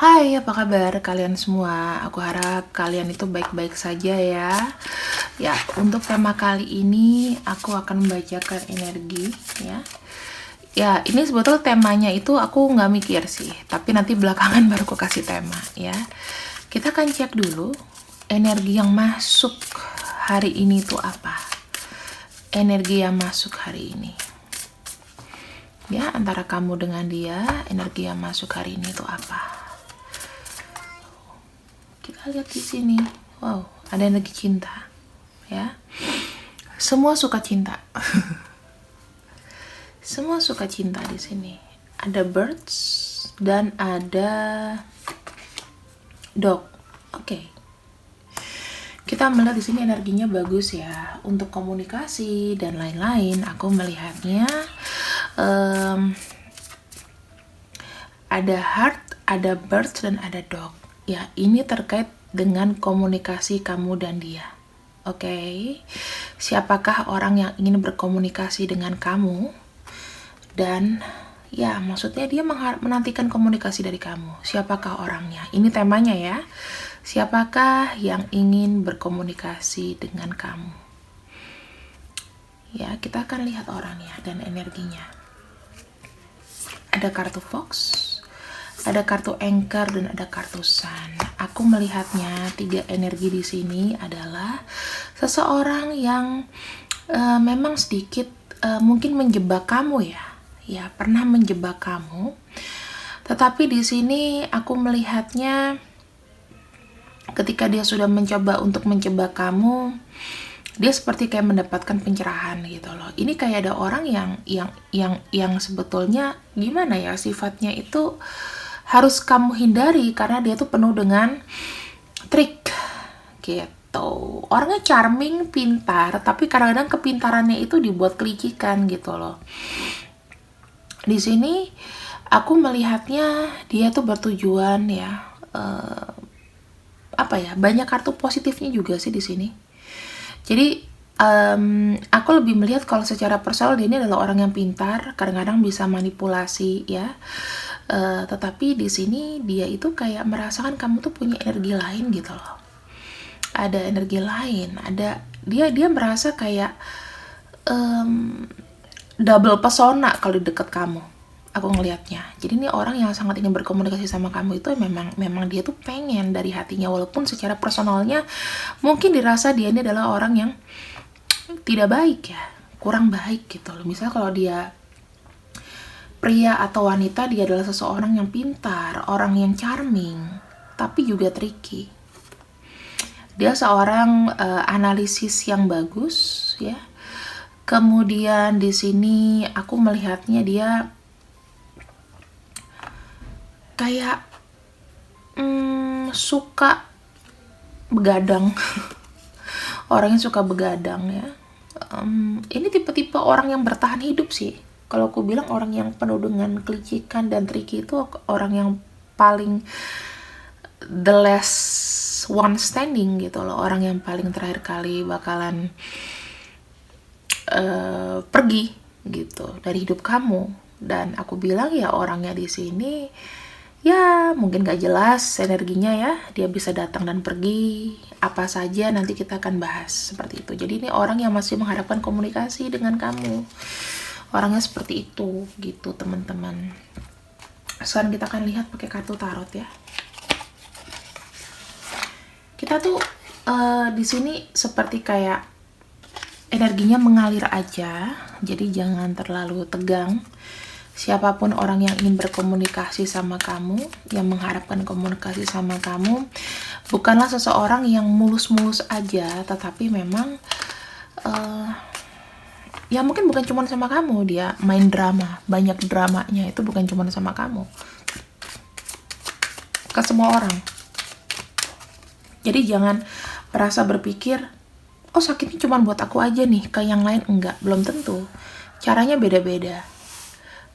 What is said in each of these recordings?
Hai, apa kabar kalian semua? Aku harap kalian itu baik-baik saja ya. Ya, untuk tema kali ini aku akan membacakan energi ya. Ya, ini sebetulnya temanya itu aku nggak mikir sih, tapi nanti belakangan baru aku kasih tema ya. Kita akan cek dulu energi yang masuk hari ini itu apa. Energi yang masuk hari ini. Ya, antara kamu dengan dia, energi yang masuk hari ini itu apa? Kita lihat di sini. Wow, ada energi cinta. Ya. Semua suka cinta. Semua suka cinta di sini. Ada birds dan ada dog. Oke. Kita melihat di sini energinya bagus ya untuk komunikasi dan lain-lain. Aku melihatnya ada heart, ada birds dan ada dog. Ya, ini terkait dengan komunikasi kamu dan dia. Oke. Siapakah orang yang ingin berkomunikasi dengan kamu? Dan ya, maksudnya dia menantikan komunikasi dari kamu. Siapakah orangnya? Ini temanya ya. Siapakah yang ingin berkomunikasi dengan kamu? Ya, kita akan lihat orangnya dan energinya. Ada kartu Fox, ada kartu Anchor dan ada kartu Sun. Aku melihatnya 3 energi di sini adalah seseorang yang memang sedikit mungkin menjebak kamu ya. Ya, pernah menjebak kamu. Tetapi di sini aku melihatnya ketika dia sudah mencoba untuk menjebak kamu, dia seperti kayak mendapatkan pencerahan gitu loh. Ini kayak ada orang yang sebetulnya gimana ya, sifatnya itu harus kamu hindari karena dia tuh penuh dengan trik gitu. Orangnya charming, pintar, tapi kadang-kadang kepintarannya itu dibuat kelicikan gitu loh. Di sini aku melihatnya dia tuh bertujuan ya, banyak kartu positifnya juga sih di sini. Jadi aku lebih melihat kalau secara personal dia ini adalah orang yang pintar, kadang-kadang bisa manipulasi ya. Tetapi di sini dia itu kayak merasakan kamu tuh punya energi lain gitu loh. Ada energi lain, ada dia merasa kayak double pesona kalau di dekat kamu. Aku ngelihatnya. Jadi ini orang yang sangat ingin berkomunikasi sama kamu itu memang dia tuh pengen dari hatinya, walaupun secara personalnya mungkin dirasa dia ini adalah orang yang tidak baik ya, kurang baik gitu loh. Misal kalau dia pria atau wanita, dia adalah seseorang yang pintar, orang yang charming, tapi juga tricky. Dia seorang analisis yang bagus ya. Kemudian di sini aku melihatnya dia kayak suka begadang. Orangnya suka begadang ya. Ini tipe-tipe orang yang bertahan hidup sih. Kalau aku bilang orang yang penuh dengan kelicikan dan tricky itu orang yang paling the last one standing gitu loh. Orang yang paling terakhir kali bakalan pergi gitu dari hidup kamu. Dan aku bilang ya orangnya di sini ya mungkin gak jelas energinya ya, dia bisa datang dan pergi apa saja, nanti kita akan bahas seperti itu. Jadi ini orang yang masih mengharapkan komunikasi dengan kamu, orangnya seperti itu gitu teman-teman. Sekarang kita akan lihat pakai kartu tarot ya. Kita tuh di sini seperti kayak energinya mengalir aja, jadi jangan terlalu tegang. Siapapun orang yang ingin berkomunikasi sama kamu, yang mengharapkan komunikasi sama kamu, bukanlah seseorang yang mulus-mulus aja, tetapi memang ya mungkin bukan cuma sama kamu, dia main drama, banyak dramanya, itu bukan cuma sama kamu, ke semua orang. Jadi jangan merasa berpikir, oh sakitnya cuma buat aku aja nih, ke yang lain enggak, belum tentu. Caranya beda-beda.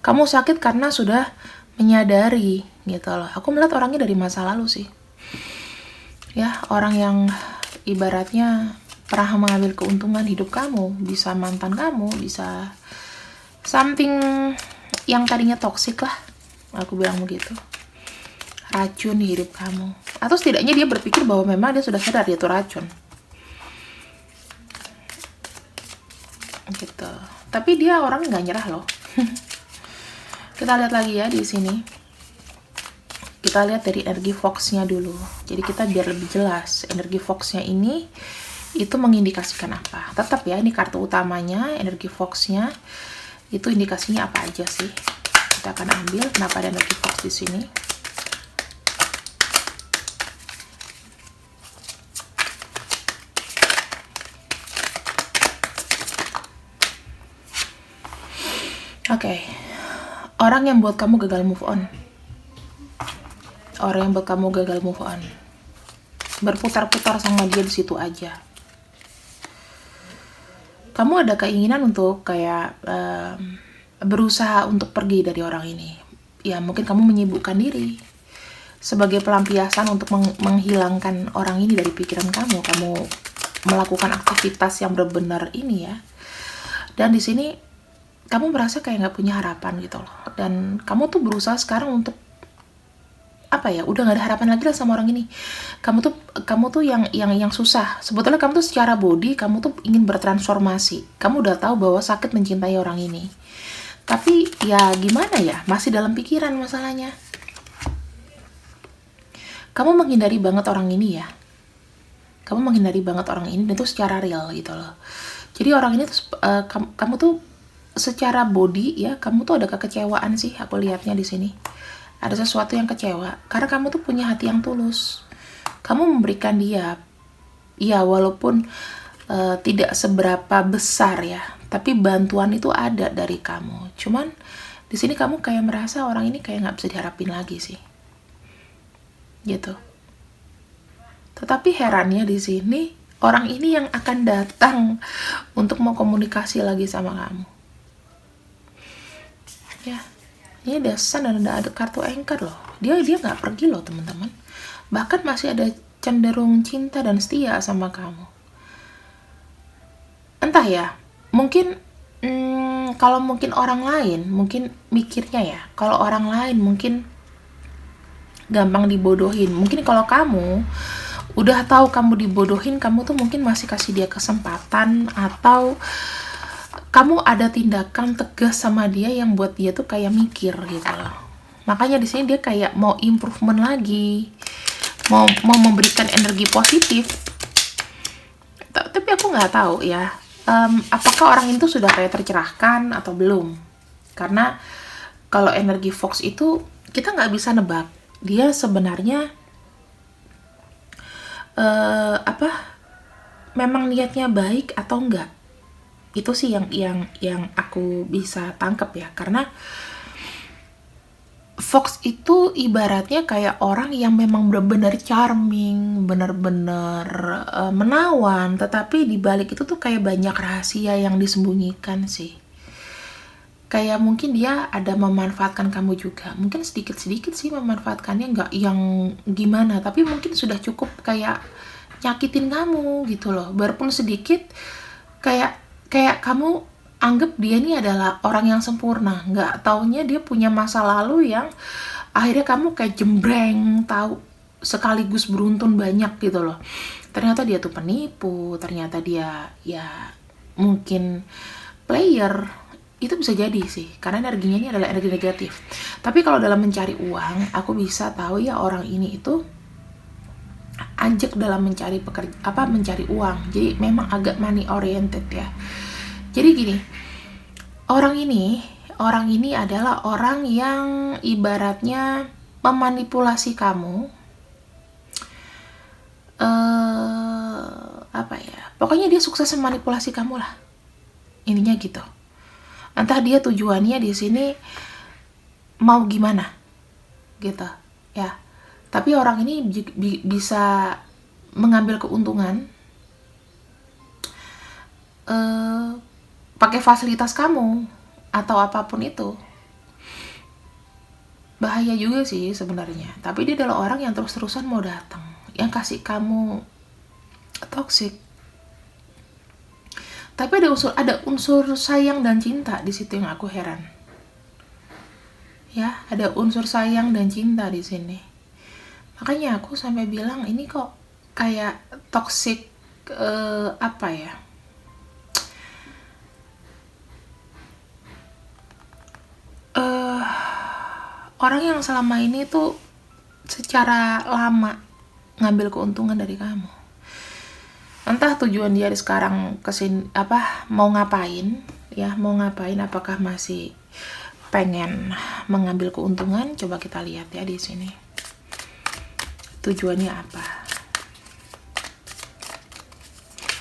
Kamu sakit karena sudah menyadari gitu loh. Aku melihat orangnya dari masa lalu sih. Ya, orang yang ibaratnya pernah mengambil keuntungan hidup kamu, bisa mantan kamu, bisa something yang tadinya toksik lah. Aku bilang begitu. racun di hidup kamu. Atau setidaknya dia berpikir bahwa memang dia sudah sadar dia itu racun. Gitu. Tapi dia orang nggak nyerah loh. Kita lihat lagi ya di sini. Kita lihat dari energi Fox-nya dulu. Jadi kita biar lebih jelas, energi Fox-nya ini itu mengindikasikan apa. Tetap ya, ini kartu utamanya, energi Fox-nya itu indikasinya apa aja sih. Kita akan ambil kenapa ada energi Fox di sini. Oke. Orang yang buat kamu gagal move on. Orang yang buat kamu gagal move on. Berputar-putar sama dia di situ aja. Kamu ada keinginan untuk kayak berusaha untuk pergi dari orang ini. Ya mungkin kamu menyibukkan diri sebagai pelampiasan untuk menghilangkan orang ini dari pikiran kamu. Kamu melakukan aktivitas yang benar-benar ini ya. Dan di sini kamu merasa kayak nggak punya harapan gitu loh. Dan kamu tuh berusaha sekarang untuk apa ya, udah nggak ada harapan lagi lah sama orang ini. Kamu tuh yang susah. Sebetulnya kamu tuh secara body kamu tuh ingin bertransformasi. Kamu udah tahu bahwa sakit mencintai orang ini. Tapi ya gimana ya, masih dalam pikiran masalahnya. Kamu menghindari banget orang ini ya. Kamu menghindari banget orang ini dan itu secara real gitu loh. Jadi orang ini tuh kamu tuh secara body ya, kamu tuh ada kekecewaan sih aku lihatnya di sini. Ada sesuatu yang kecewa karena kamu tuh punya hati yang tulus. Kamu memberikan dia, ya walaupun tidak seberapa besar ya, tapi bantuan itu ada dari kamu. Cuman di sini kamu kayak merasa orang ini kayak nggak bisa diharapin lagi sih, gitu. Tetapi herannya di sini orang ini yang akan datang untuk mau komunikasi lagi sama kamu. Ya. Ini ada Sun dan ada kartu Anchor loh. Dia nggak pergi loh teman-teman. Bahkan masih ada cenderung cinta dan setia sama kamu. Entah ya, mungkin kalau mungkin orang lain mungkin mikirnya ya, kalau orang lain mungkin gampang dibodohin. Mungkin kalau kamu udah tahu kamu dibodohin, kamu tuh mungkin masih kasih dia kesempatan, atau kamu ada tindakan tegas sama dia yang buat dia tuh kayak mikir gitu loh. Makanya di sini dia kayak mau improvement lagi, mau memberikan energi positif. Tapi aku nggak tahu ya, apakah orang itu sudah kayak tercerahkan atau belum. Karena kalau energi Fox itu kita nggak bisa nebak dia sebenarnya memang niatnya baik atau enggak. Itu sih yang aku bisa tangkap ya, karena Fox itu ibaratnya kayak orang yang memang benar-benar charming, benar-benar menawan, tetapi di balik itu tuh kayak banyak rahasia yang disembunyikan sih. Kayak mungkin dia ada memanfaatkan kamu juga, mungkin sedikit-sedikit sih memanfaatkannya, nggak yang gimana, tapi mungkin sudah cukup kayak nyakitin kamu gitu loh, biarpun sedikit. Kayak kamu anggap dia ini adalah orang yang sempurna, nggak taunya dia punya masa lalu yang akhirnya kamu kayak jembreng tahu sekaligus beruntun banyak gitu loh. Ternyata dia tuh penipu, ternyata dia ya mungkin player. Itu bisa jadi sih, karena energinya ini adalah energi negatif. Tapi kalau dalam mencari uang, aku bisa tahu ya orang ini itu ajak dalam mencari mencari uang. Jadi memang agak money oriented ya. Jadi gini, orang ini adalah orang yang ibaratnya memanipulasi kamu. Pokoknya dia sukses memanipulasi kamu lah. Intinya gitu. Entah dia tujuannya di sini mau gimana, gitu ya. Tapi orang ini bisa mengambil keuntungan pakai fasilitas kamu atau apapun itu. Bahaya juga sih sebenarnya. Tapi dia adalah orang yang terus-terusan mau datang, yang kasih kamu toxic. Tapi ada unsur sayang dan cinta di situ yang aku heran. Ya, ada unsur sayang dan cinta di sini. Makanya aku sampai bilang ini kok kayak toxic, apa ya, orang yang selama ini tuh secara lama ngambil keuntungan dari kamu. Entah tujuan dia sekarang kesini apa, mau ngapain ya, mau ngapain, apakah masih pengen mengambil keuntungan? Coba kita lihat ya di sini. Tujuannya apa?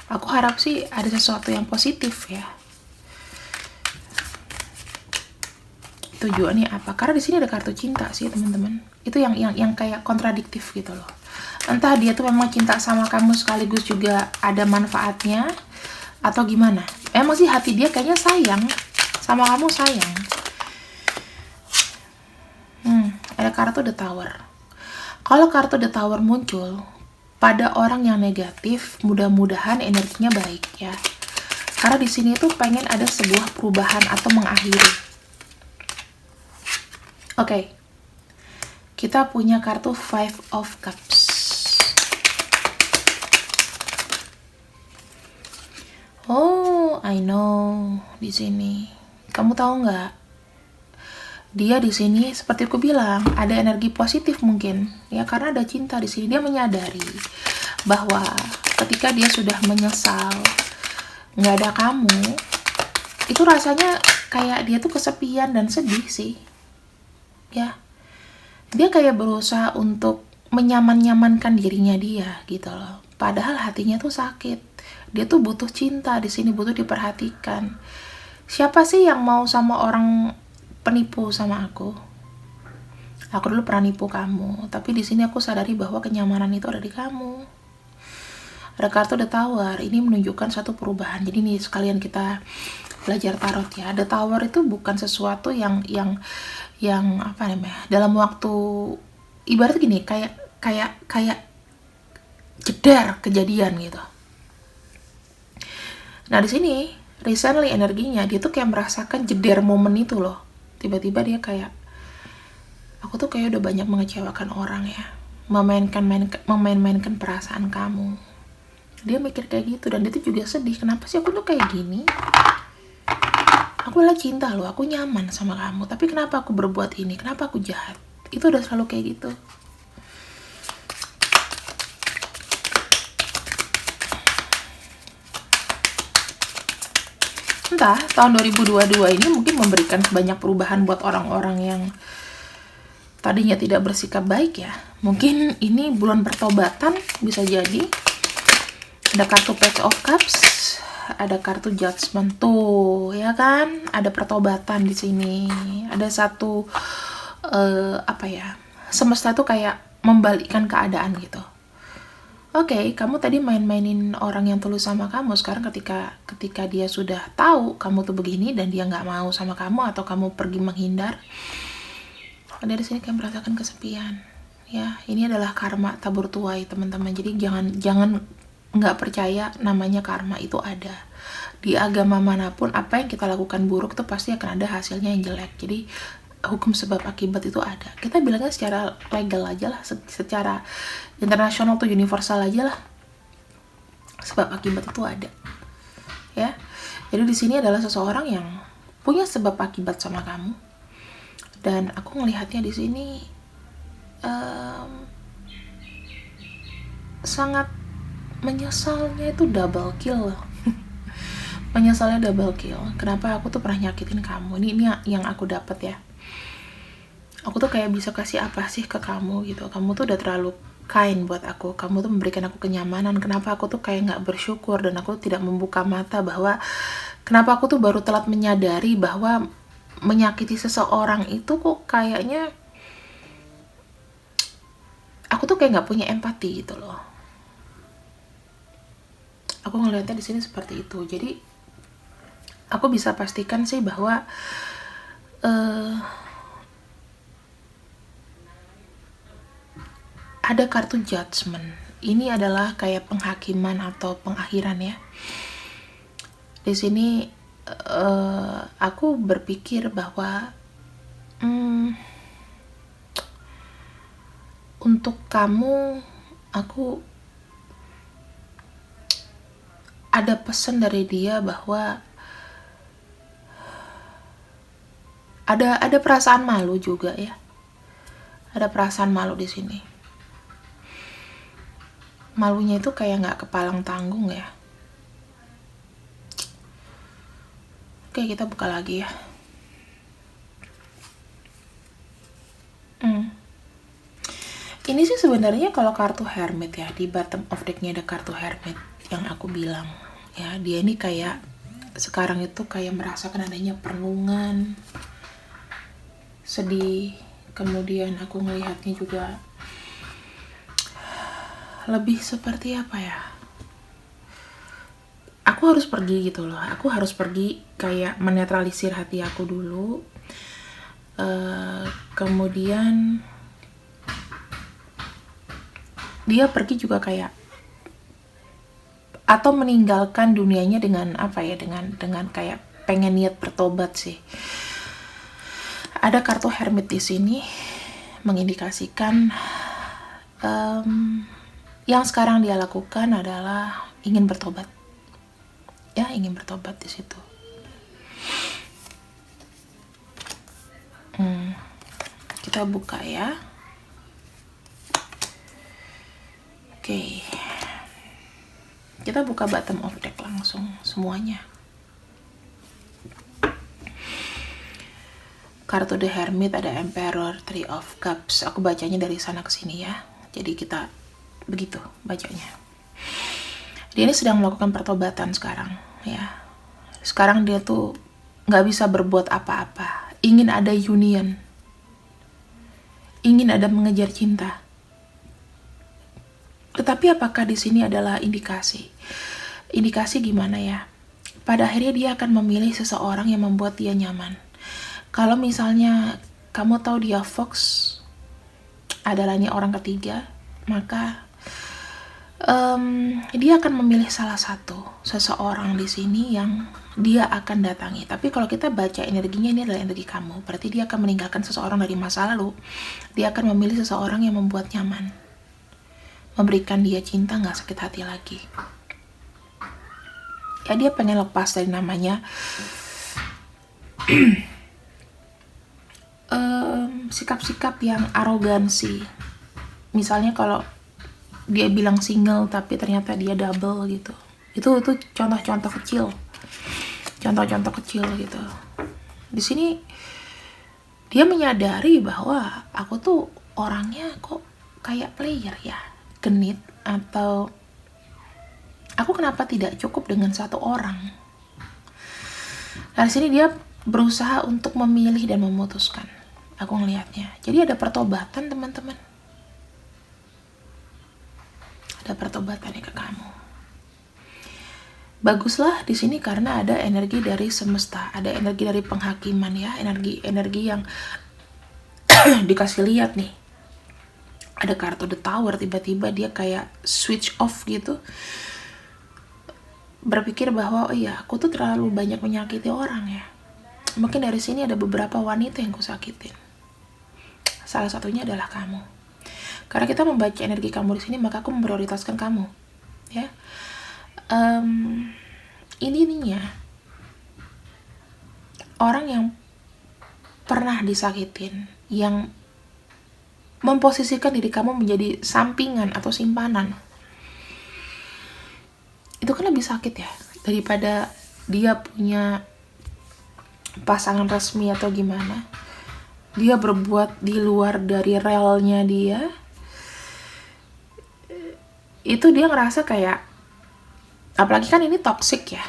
Aku harap sih ada sesuatu yang positif ya. Tujuannya apa? Karena di sini ada kartu cinta sih teman-teman. Itu yang kayak kontradiktif gitu loh. Entah dia tuh memang cinta sama kamu sekaligus juga ada manfaatnya atau gimana. Emang sih hati dia kayaknya sayang sama kamu, sayang. Ada kartu The Tower. Kalau kartu The Tower muncul pada orang yang negatif, mudah-mudahan energinya baik ya. Karena di sini tuh pengen ada sebuah perubahan atau mengakhiri. Oke, kita punya kartu Five of Cups. Oh, I know. Di sini, kamu tahu nggak? Dia di sini seperti aku bilang ada energi positif mungkin, ya karena ada cinta di sini. Dia menyadari bahwa ketika dia sudah menyesal nggak ada kamu, itu rasanya kayak dia tuh kesepian dan sedih sih. Ya, dia kayak berusaha untuk menyaman-nyamankan dirinya dia gitu loh. Padahal hatinya tuh sakit. Dia tuh butuh cinta di sini, butuh diperhatikan. Siapa sih yang mau sama orang penipu sama aku? Aku dulu pernah nipu kamu, tapi di sini aku sadari bahwa kenyamanan itu ada di kamu. Ada kartu The Tower, ini menunjukkan satu perubahan. Jadi nih sekalian kita belajar tarot ya. The Tower itu bukan sesuatu yang apa namanya, dalam waktu, ibarat gini, kayak jeder kejadian gitu. Nah di sini recently energinya dia tuh kayak merasakan jeder momen itu loh. Tiba-tiba dia kayak, aku tuh kayak udah banyak mengecewakan orang ya, memainkan perasaan kamu. Dia mikir kayak gitu dan dia tuh juga sedih. Kenapa sih aku tuh kayak gini? Aku lah cinta loh, aku nyaman sama kamu, tapi kenapa aku berbuat ini? Kenapa aku jahat? Itu udah selalu kayak gitu. Entah, tahun 2022 ini mungkin memberikan banyak perubahan buat orang-orang yang tadinya tidak bersikap baik ya. Mungkin ini bulan pertobatan, bisa jadi. Ada kartu Page of Cups, ada kartu Judgment tuh, ya kan? Ada pertobatan di sini. Ada satu apa ya? Semesta tuh kayak membalikkan keadaan gitu. Oke, kamu tadi main-mainin orang yang tulus sama kamu. Sekarang ketika dia sudah tahu kamu tuh begini dan dia nggak mau sama kamu atau kamu pergi menghindar, dari sini kamu merasakan kesepian. Ya, ini adalah karma tabur tuai teman-teman. Jadi jangan nggak percaya namanya karma itu ada. Di agama manapun apa yang kita lakukan buruk tuh pasti akan ada hasilnya yang jelek. Jadi hukum sebab akibat itu ada. Kita bilangnya secara legal aja lah, secara internasional tuh universal aja lah. Sebab akibat itu ada. Ya. Jadi di sini adalah seseorang yang punya sebab akibat sama kamu. Dan aku melihatnya di sini sangat menyesalnya itu double kill. Penyesalnya double kill. Kenapa aku tuh pernah nyakitin kamu? Ini yang aku dapat ya. Aku tuh kayak bisa kasih apa sih ke kamu gitu. Kamu tuh udah terlalu kind buat aku. Kamu tuh memberikan aku kenyamanan. Kenapa aku tuh kayak nggak bersyukur dan aku tidak membuka mata bahwa kenapa aku tuh baru telat menyadari bahwa menyakiti seseorang itu kok kayaknya aku tuh kayak nggak punya empati gitu loh. Aku ngelihatnya di sini seperti itu. Jadi aku bisa pastikan sih bahwa ada kartu Judgment. Ini adalah kayak penghakiman atau pengakhiran ya. Di sini aku berpikir bahwa untuk kamu, aku ada pesan dari dia bahwa ada perasaan malu juga ya. Ada perasaan malu di sini. Malunya itu kayak nggak kepalang tanggung ya. Oke, kita buka lagi ya. Ini sih sebenarnya kalau kartu Hermit ya, di bottom of decknya ada kartu Hermit yang aku bilang ya, dia ini kayak sekarang itu kayak merasakan adanya perenungan, sedih, kemudian aku ngelihatnya juga lebih seperti apa ya, aku harus pergi gitu loh, aku harus pergi kayak menetralisir hati aku dulu, kemudian dia pergi juga kayak atau meninggalkan dunianya dengan apa ya, dengan kayak pengen niat bertobat sih. Ada kartu Hermit di sini mengindikasikan yang sekarang dia lakukan adalah ingin bertobat. Ya, ingin bertobat di situ. Kita buka ya. Oke. Kita buka bottom of deck langsung semuanya. Kartu The Hermit ada Emperor, Three of Cups. Aku bacanya dari sana ke sini ya. Jadi kita begitu bacanya. Dia ini sedang melakukan pertobatan sekarang ya. Sekarang dia tuh nggak bisa berbuat apa-apa. Ingin ada union. Ingin ada mengejar cinta. Tetapi apakah di sini adalah indikasi? Indikasi gimana ya? Pada akhirnya dia akan memilih seseorang yang membuat dia nyaman. Kalau misalnya kamu tahu dia Fox adalah ini orang ketiga, maka dia akan memilih salah satu seseorang di sini yang dia akan datangi. Tapi kalau kita baca energinya, ini adalah energi kamu. Berarti dia akan meninggalkan seseorang dari masa lalu. Dia akan memilih seseorang yang membuat nyaman, memberikan dia cinta, nggak sakit hati lagi. Ya, dia pengen lepas dari namanya sikap-sikap yang arogansi. Misalnya kalau dia bilang single tapi ternyata dia double gitu. Itu contoh-contoh kecil. Contoh-contoh kecil gitu. Di sini dia menyadari bahwa aku tuh orangnya kok kayak player ya, genit, atau aku kenapa tidak cukup dengan satu orang. Nah, di sini dia berusaha untuk memilih dan memutuskan. Aku ngelihatnya. Jadi ada pertobatan, teman-teman. Ada pertobatan ke kamu. Baguslah di sini karena ada energi dari semesta, ada energi dari penghakiman ya, energi yang dikasih lihat nih. Ada kartu The Tower, tiba-tiba dia kayak switch off gitu. Berpikir bahwa oh iya, aku tuh terlalu banyak menyakiti orang ya. Mungkin dari sini ada beberapa wanita yang kusakitin. Salah satunya adalah kamu. Karena kita membaca energi kamu di sini, maka aku memprioritaskan kamu. Ya. Ininya orang yang pernah disakitin, yang memposisikan diri kamu menjadi sampingan atau simpanan, itu kan lebih sakit ya daripada dia punya pasangan resmi atau gimana. Dia berbuat di luar dari relnya dia, itu dia ngerasa kayak, apalagi kan ini toxic ya,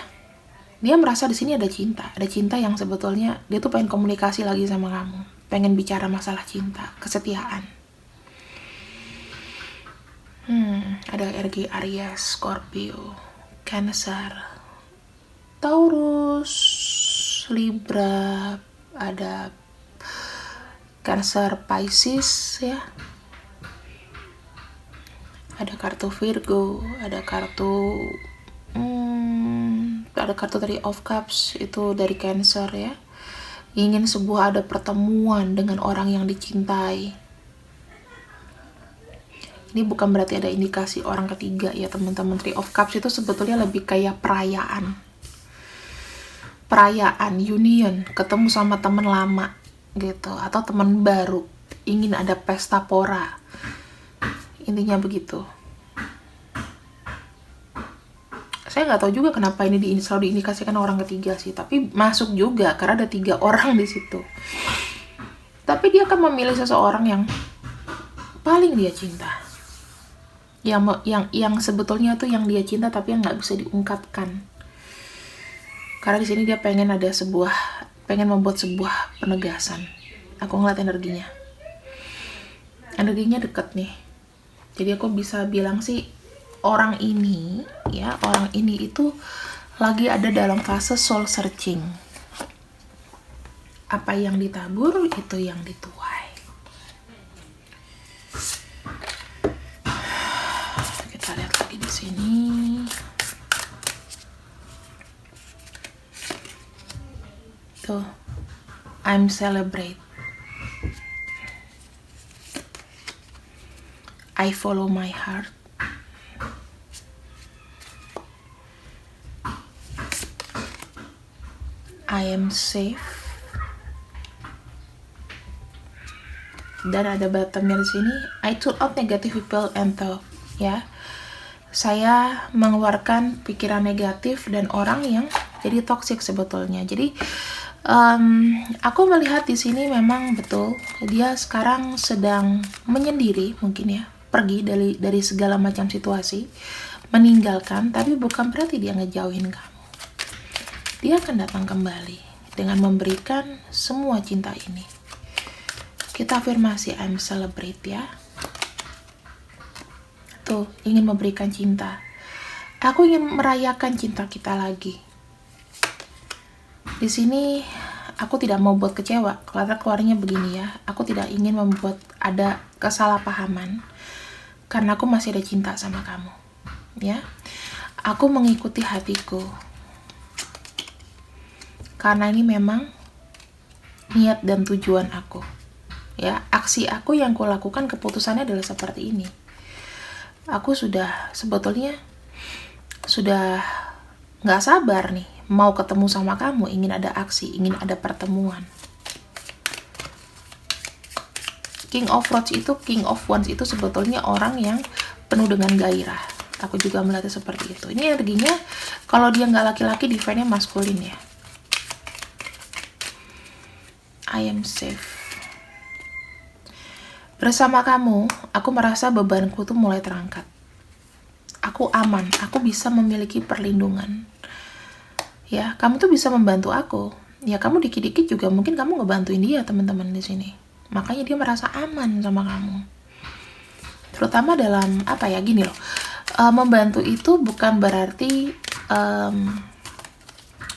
dia merasa di sini ada cinta yang sebetulnya dia tuh pengen komunikasi lagi sama kamu, pengen bicara masalah cinta, kesetiaan. Ada energi Aries, Scorpio, Cancer, Taurus, Libra, ada Cancer, Pisces ya. Ada kartu Virgo, ada kartu Three of Cups, itu dari Cancer ya. Ingin ada pertemuan dengan orang yang dicintai. Ini bukan berarti ada indikasi orang ketiga ya teman-teman. Three of Cups itu sebetulnya lebih kayak perayaan. Perayaan, union, ketemu sama teman lama gitu, atau teman baru, ingin ada pesta pora. Intinya begitu. Saya nggak tahu juga kenapa ini selalu diindikasikan orang ketiga sih, tapi masuk juga karena ada 3 orang di situ. Tapi dia akan memilih seseorang yang paling dia cinta, yang sebetulnya tuh yang dia cinta tapi yang nggak bisa diungkapkan. Karena di sini dia pengen membuat sebuah penegasan. Aku ngeliat energinya deket nih. Jadi aku bisa bilang sih orang ini itu lagi ada dalam fase soul searching. Apa yang ditabur itu yang dituai. Kita lihat lagi di sini. Tuh, I'm celebrate. I follow my heart. I am safe. Dan ada bottomnya di sini. I took out negative people and thought, ya. Saya mengeluarkan pikiran negatif dan orang yang jadi toxic sebetulnya. Jadi aku melihat di sini memang betul dia sekarang sedang menyendiri mungkin ya, pergi dari segala macam situasi, meninggalkan, tapi bukan berarti dia ngejauhin kamu. Dia akan datang kembali dengan memberikan semua cinta ini. Kita afirmasi I'm celebrate ya. Tuh, ingin memberikan cinta. Aku ingin merayakan cinta kita lagi. Di sini aku tidak mau buat kecewa. Keluarnya begini ya. Aku tidak ingin membuat ada kesalahpahaman. Karena aku masih ada cinta sama kamu. Ya. Aku mengikuti hatiku. Karena ini memang niat dan tujuan aku. Ya, aksi aku yang kulakukan, keputusannya adalah seperti ini. Aku sebetulnya sudah nggak sabar nih mau ketemu sama kamu, ingin ada aksi, ingin ada pertemuan. King of Wands itu sebetulnya orang yang penuh dengan gairah. Aku juga melihatnya seperti itu. Ini energinya kalau dia nggak laki-laki, divine-nya maskulin ya. I am safe. Bersama kamu, aku merasa bebanku tuh mulai terangkat. Aku aman, aku bisa memiliki perlindungan. Ya, kamu tuh bisa membantu aku. Ya, kamu dikit-dikit juga mungkin kamu ngebantuin dia, teman-teman di sini. Makanya dia merasa aman sama kamu. Terutama dalam gini loh. Membantu itu bukan berarti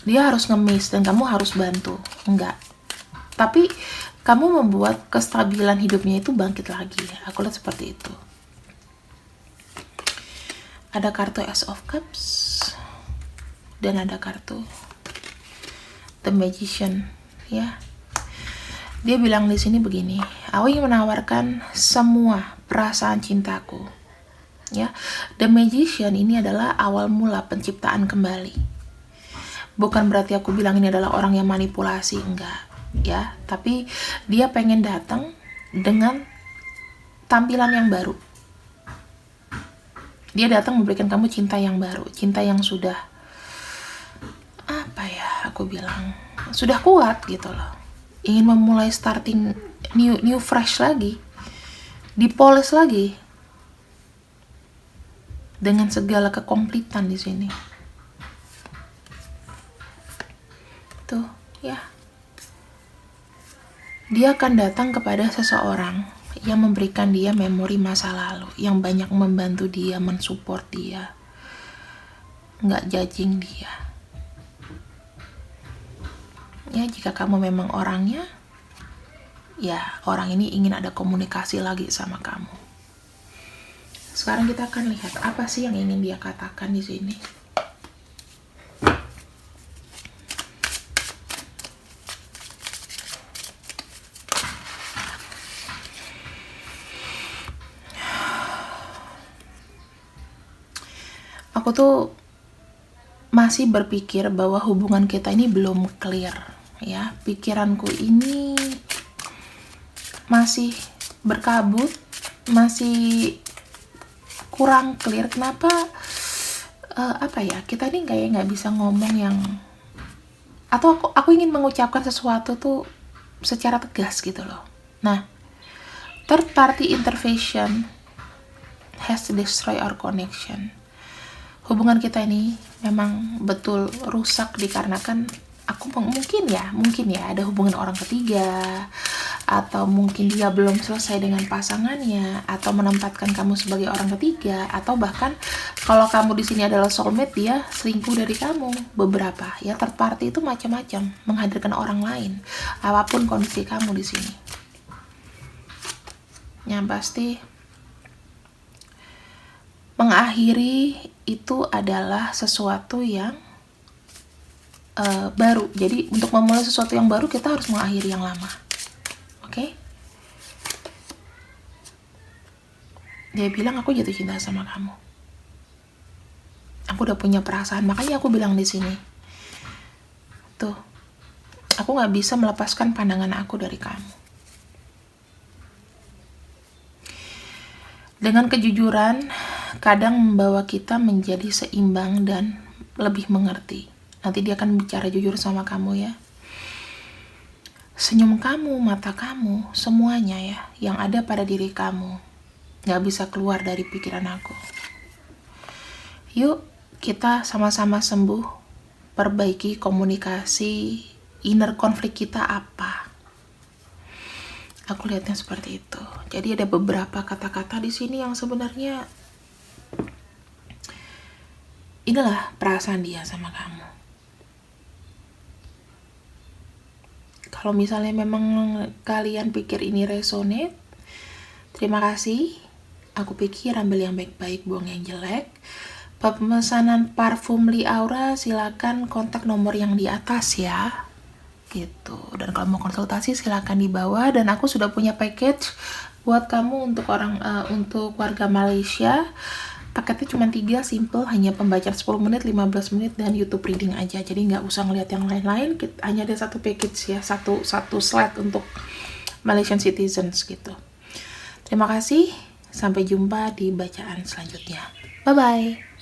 dia harus ngemis dan kamu harus bantu. Enggak. Tapi kamu membuat kestabilan hidupnya itu bangkit lagi. Aku lihat seperti itu. Ada kartu Ace of Cups dan ada kartu The Magician, ya. Dia bilang di sini begini, aku ingin menawarkan semua perasaan cintaku. Ya, The Magician ini adalah awal mula penciptaan kembali. Bukan berarti aku bilang ini adalah orang yang manipulasi, enggak. Ya, tapi dia pengen datang dengan tampilan yang baru. Dia datang memberikan kamu cinta yang baru, cinta yang sudah aku bilang sudah kuat gitu loh. Ingin memulai starting new fresh lagi, dipoles lagi dengan segala kekomplitan di sini. Tuh, ya. Dia akan datang kepada seseorang yang memberikan dia memori masa lalu, yang banyak membantu dia, mensupport dia, nggak judging dia. Ya, jika kamu memang orangnya, ya orang ini ingin ada komunikasi lagi sama kamu. Sekarang kita akan lihat apa sih yang ingin dia katakan di sini. aku tuh masih berpikir bahwa hubungan kita ini belum clear ya. Pikiranku ini masih berkabut, masih kurang clear. Kenapa kita ini kayak nggak bisa ngomong yang, atau aku ingin mengucapkan sesuatu tuh secara tegas gitu loh. Nah, third party intervention has destroyed our connection. Hubungan kita ini memang betul rusak dikarenakan mungkin ya ada hubungan orang ketiga, atau mungkin dia belum selesai dengan pasangannya, atau menempatkan kamu sebagai orang ketiga, atau bahkan kalau kamu di sini adalah soulmate, dia selingkuh dari kamu. Beberapa ya, third party itu macam-macam, menghadirkan orang lain, apapun kondisi kamu di sini. Yang pasti mengakhiri itu adalah sesuatu yang baru. Jadi untuk memulai sesuatu yang baru, kita harus mengakhiri yang lama. Oke? Dia bilang, aku jatuh cinta sama kamu. Aku udah punya perasaan, makanya aku bilang di sini. Tuh, aku nggak bisa melepaskan pandangan aku dari kamu. Dengan kejujuran, kadang membawa kita menjadi seimbang dan lebih mengerti. Nanti dia akan bicara jujur sama kamu ya. Senyum kamu, mata kamu, semuanya ya, yang ada pada diri kamu, gak bisa keluar dari pikiran aku. Yuk, kita sama-sama sembuh, perbaiki komunikasi, inner konflik kita apa. Aku lihatnya seperti itu. Jadi ada beberapa kata-kata di sini yang sebenarnya inilah perasaan dia sama kamu. Kalau misalnya memang kalian pikir ini resonate, terima kasih. Aku pikir ambil yang baik-baik, buang yang jelek. Pemesanan parfum Li Aura silakan kontak nomor yang di atas ya. Gitu. Dan kalau mau konsultasi silakan di bawah, dan aku sudah punya package buat kamu untuk untuk warga Malaysia. Paketnya cuma 3, simple, hanya pembacaan 10 menit, 15 menit, dan YouTube reading aja. Jadi nggak usah ngeliat yang lain-lain, hanya ada satu package ya, satu slide untuk Malaysian citizens gitu. Terima kasih, sampai jumpa di bacaan selanjutnya. Bye-bye.